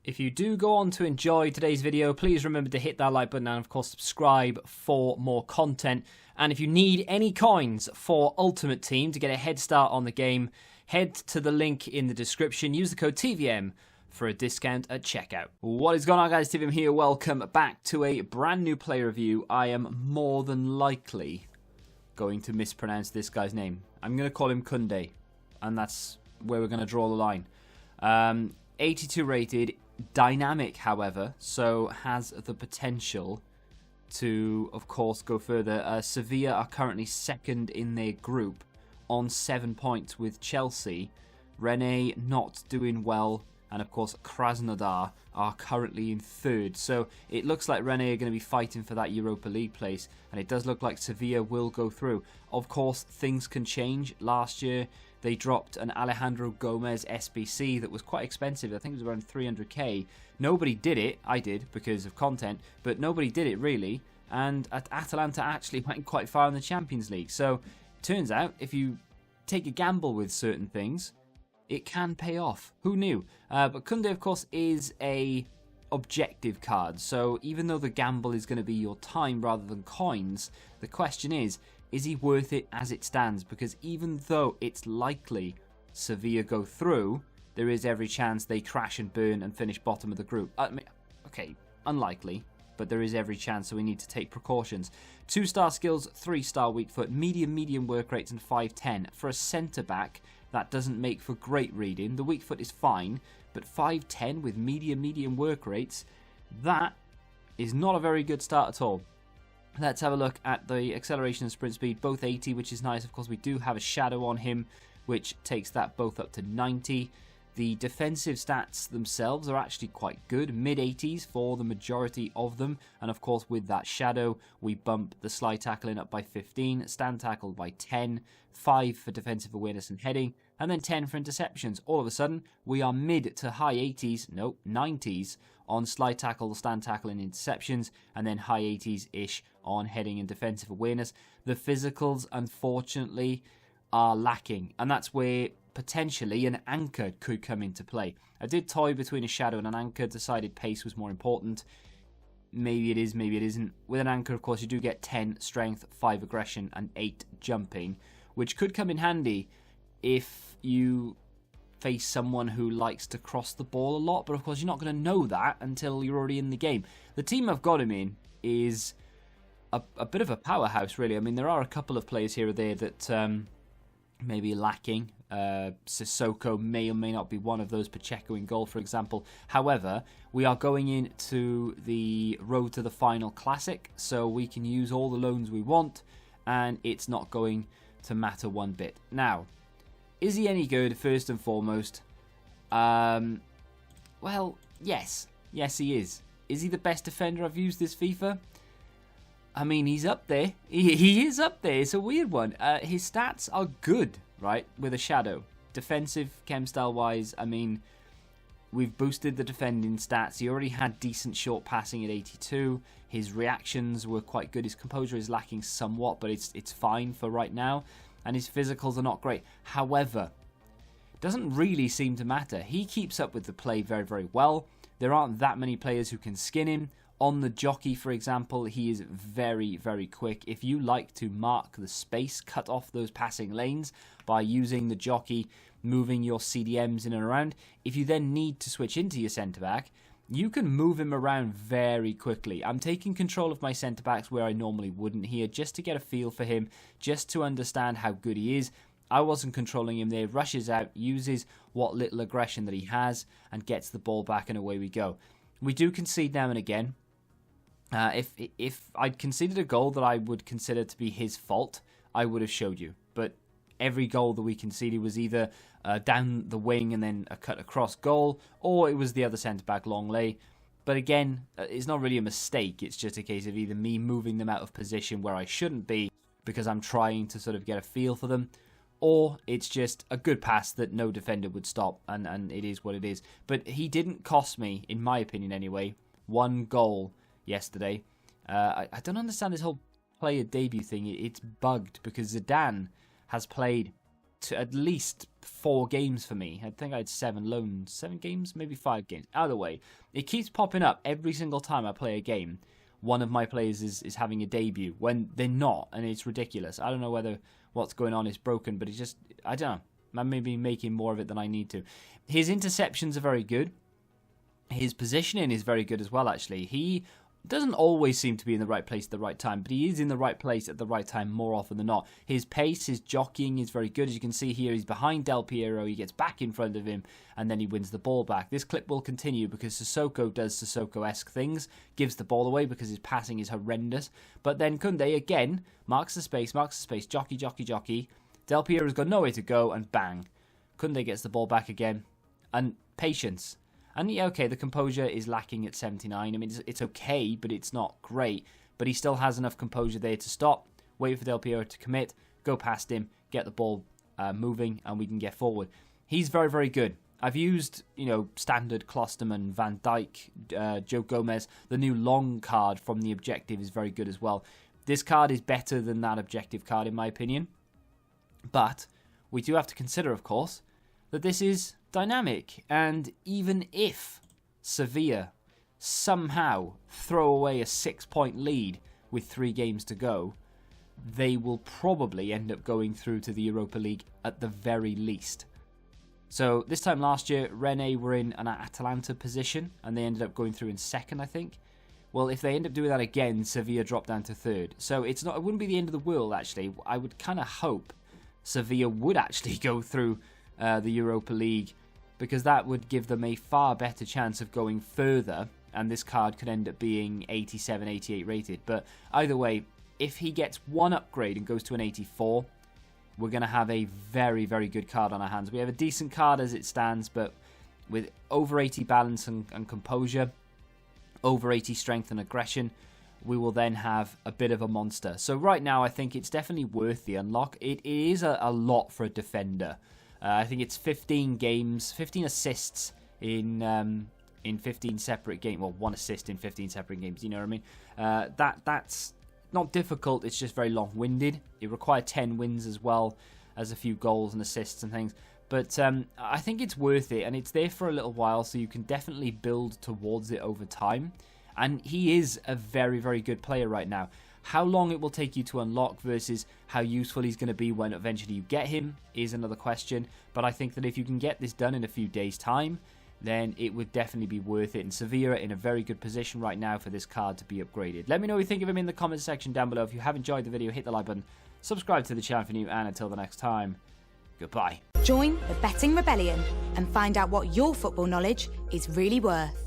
If you do go on to enjoy today's video, please remember to hit that like button and of course subscribe for more content. And if you need any coins for Ultimate Team to get a head start on the game, head to the link in the description. Use the code TVM for a discount at checkout. What is going on, guys? TVM here. Welcome back to a brand new play review. I am more than likely going to mispronounce this guy's name. I'm going to call him Kounde, and that's where we're going to draw the line. 82 rated. Dynamic, however, so has the potential to, of course, go further. Sevilla are currently second in their group on 7 points with Chelsea. Rennes not doing well, and of course Krasnodar are currently in third. So it looks like Rennes are going to be fighting for that Europa League place, and it does look like Sevilla will go through. Of course, things can change. Last year they dropped an Alejandro Gomez SBC that was quite expensive. I think it was around 300k. Nobody did it. I did because of content, but nobody did it really. And Atalanta actually went quite far in the Champions League. So turns out if you take a gamble with certain things, it can pay off. Who knew? But Kounde, of course, is a objective card. So even though the gamble is going to be your time rather than coins, the question is he worth it as it stands? Because even though it's likely Sevilla go through, there is every chance they crash and burn and finish bottom of the group. I mean, okay, unlikely, but there is every chance, so we need to take precautions. 2-star skills, 3-star weak foot, medium work rates, and 5'10". For a centre-back, that doesn't make for great reading. The weak foot is fine, but 5'10" with medium work rates, that is not a very good start at all. Let's have a look at the acceleration and sprint speed, both 80, which is nice. Of course, we do have a shadow on him, which takes that both up to 90. The defensive stats themselves are actually quite good, mid-80s for the majority of them. And of course, with that shadow, we bump the slide tackling up by 15, stand tackle by 10, 5 for defensive awareness and heading, and then 10 for interceptions. All of a sudden, we are mid to high 80s, no, 90s on slide tackle, stand tackle, and interceptions, and then high 80s-ish on heading and defensive awareness. The physicals, unfortunately, are lacking, and that's where potentially an anchor could come into play. I did toy between a shadow and an anchor, decided pace was more important. Maybe it is, maybe it isn't. With an anchor, of course, you do get 10 strength, 5 aggression, and 8 jumping, which could come in handy if you face someone who likes to cross the ball a lot, but of course you're not going to know that until you're already in the game. The team I've got him in is a bit of a powerhouse, really. I mean, there are a couple of players here or there that may be lacking. Sissoko may or may not be one of those. Pacheco in goal, for example. However, we are going into the road to the final classic, so we can use all the loans we want, and it's not going to matter one bit. Now, is he any good, first and foremost? Well, yes. Yes, he is. Is he the best defender I've used this FIFA? I mean, he's up there. He is up there. It's a weird one. His stats are good, right, with a shadow. Defensive, chem style-wise, I mean, we've boosted the defending stats. He already had decent short passing at 82. His reactions were quite good. His composure is lacking somewhat, but it's fine for right now. And his physicals are not great. However, it doesn't really seem to matter. He keeps up with the play very well. There aren't that many players who can skin him. On the jockey, for example, he is very quick. If you like to mark the space, cut off those passing lanes by using the jockey, moving your CDMs in and around, if you then need to switch into your centre-back, you can move him around very quickly. I'm taking control of my centre-backs where I normally wouldn't here, just to get a feel for him, just to understand how good he is. I wasn't controlling him there. Rushes out, uses what little aggression that he has, and gets the ball back, and away we go. We do concede now and again. If I'd conceded a goal that I would consider to be his fault, I would have showed you. But every goal that we conceded was either down the wing and then a cut across goal, or it was the other centre-back long lay. But again, it's not really a mistake. It's just a case of either me moving them out of position where I shouldn't be because I'm trying to sort of get a feel for them, or it's just a good pass that no defender would stop, and it is what it is. But he didn't cost me, in my opinion anyway, 1 goal yesterday. I don't understand this whole player debut thing. It's bugged because Zidane has played at least 4 games for me. I think I had 7 loans. 7 games? Maybe 5 games. Either way, it keeps popping up every single time I play a game. One of my players is having a debut when they're not, and it's ridiculous. I don't know whether what's going on is broken, but it's just, I don't know. I'm maybe making more of it than I need to. His interceptions are very good. His positioning is very good as well, actually. He doesn't always seem to be in the right place at the right time, but he is in the right place at the right time more often than not. His pace, his jockeying is very good. As you can see here, he's behind Del Piero. He gets back in front of him, and then he wins the ball back. This clip will continue because Sissoko does Sissoko-esque things, gives the ball away because his passing is horrendous. But then Kounde, again, marks the space, jockey, jockey, jockey. Del Piero's got nowhere to go, and bang. Kounde gets the ball back again. And patience. And yeah, okay, the composure is lacking at 79. I mean, it's okay, but it's not great. But he still has enough composure there to stop, wait for Del Piero to commit, go past him, get the ball moving, and we can get forward. He's very, very good. I've used, standard Klosterman, Van Dijk, Joe Gomez. The new long card from the objective is very good as well. This card is better than that objective card, in my opinion. But we do have to consider, of course, that this is dynamic, and even if Sevilla somehow throw away a 6-point lead with 3 games to go, they will probably end up going through to the Europa League at the very least. So this time last year, Rennes were in an Atalanta position, and they ended up going through in 2nd, I think. Well, if they end up doing that again, Sevilla drop down to 3rd. So it wouldn't be the end of the world, actually. I would kind of hope Sevilla would actually go through the Europa League, because that would give them a far better chance of going further, and this card could end up being 87, 88 rated. But either way, if he gets 1 upgrade and goes to an 84, we're going to have a very, very good card on our hands. We have a decent card as it stands, but with over 80 balance and composure, over 80 strength and aggression, we will then have a bit of a monster. So right now, I think it's definitely worth the unlock. It is a lot for a defender. I think it's 15 games, 15 assists in 15 separate games. Well, 1 assist in 15 separate games. You know what I mean? That's not difficult. It's just very long-winded. It required 10 wins as well as a few goals and assists and things. But I think it's worth it, and it's there for a little while, so you can definitely build towards it over time. And he is a very, very good player right now. How long it will take you to unlock versus how useful he's going to be when eventually you get him is another question. But I think that if you can get this done in a few days' time, then it would definitely be worth it. And Sevilla are in a very good position right now for this card to be upgraded. Let me know what you think of him in the comments section down below. If you have enjoyed the video, hit the like button, subscribe to the channel if you're new, and until the next time, goodbye. Join the Betting Rebellion and find out what your football knowledge is really worth.